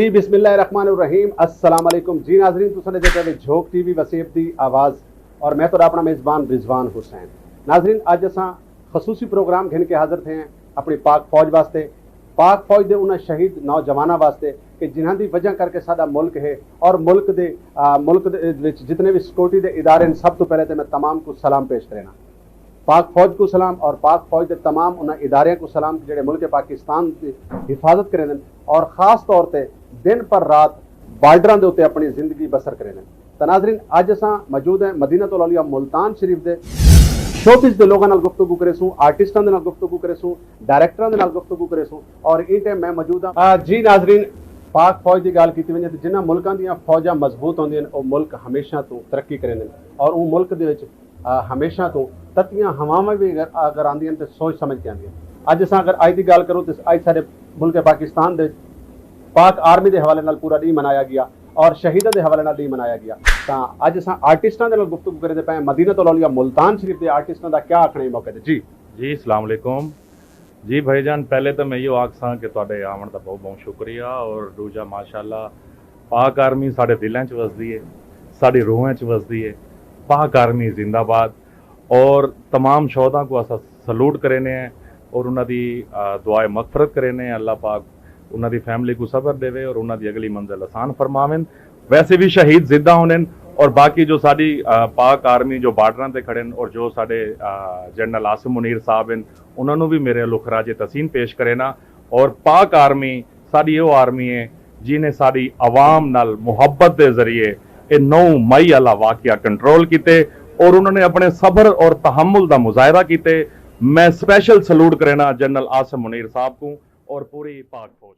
जी बिस्मिल्लाहिर्रहमानिर्रहीम अस्सलाम वालेकुम जी नाजरीन तुसां देखते हैं झोंक टीवी वसीब दी आवाज़ और मैं तो अपना मेज़बान रिजवान हुसैन। नाजरीन अज असां खसूसी प्रोग्राम घिन के हाजिर थे हैं अपनी पाक फौज वास्ते, पाक फौज के उन्होंने शहीद नौजवानों वास्ते कि जिन्हों की वजह करके साडा मुल्क है और मुल्क दे जितने भी सिक्योरिटी के इदारे सब तो पहले तो मैं तमाम को सलाम पेश करना, पाक फौज को सलाम और पाक फौज के तमाम उन्होंने इदारे को सलाम जोड़े मुल्क पाकिस्तान की हिफाजत करें और ख़ास तौर पर दिन पर रात बार्डर के उत्ते अपनी जिंदगी बसर करें। तो नाजरीन अज असां मौजूद हैं मदीनतुल औलिया मुल्तान शरीफ के शोबिज़ के लोगों गुफ्तगू करेसूँ, आर्टिस्टों के गुफ्तगू करेसूँ, डायरैक्टरों के गुफ्तगू करेसूँ और इन टाइम मैं मौजूद हाँ। जी नाजरीन पाक फौज की गाल की वजे तो जिन्होंने मुल्कों दी फौजा मजबूत होंदियां वो मुल्क हमेशा तो तरक्की करें और वो मुल्क के हमेशा तो तत्तियां हवावां भी अगर आंदियां तो सोच समझ के आंदियां। अज असां अगर अज की गल करूँ तो अज साडे मुल्क पाकिस्तान दे पाक आर्मी के हवाले नाल पूरा डी मनाया गया और शहीदों के हवाले नाल डी मनाया गया। तो अज असां आर्टिस्टों के गुफ्तगू करते पे मदीनतुल औलिया मुल्तान शरीफ के आर्टिस्टों का क्या आखना है मौके ते जी अस्सलाम वालेकुम जी भाईजान। पहले तो मैं यो आखसा कि तुहाडे आवन का बहुत बहुत शुक्रिया और दूजा माशाअल्लाह पाक आर्मी साडे दिलों च वसदी है, साडी रूहां च वसदी है। पाक आर्मी जिंदाबाद और तमाम शौहदा को असा सलूट करेने हैं और उन्होंने दुआए मगफरत करेने। अल्लाह पाक उन्होंने फैमिली को सबर देवे और उन्होंने अगली मंजिल आसान फरमावें। वैसे भी शहीद जिद्दा होने और बाकी जो साड़ी पाक आर्मी जो बार्डर से खड़े और जो साडे जनरल आसिम मुनीर साहब हैं उन्होंने भी मेरे लुखराज तसीम पेश करेना। और पाक आर्मी साड़ी वो आर्मी है जिन्हें साड़ी अवाम नाल मुहब्बत के जरिए ये 9 मई वाला वाकया कंट्रोल किते और उन्होंने अपने सबर और तहम्मुल का मुजाहरा किते। मैं स्पेशल सलूट करेना जनरल आसिम मुनीर साहब को और पूरी पाक फौज।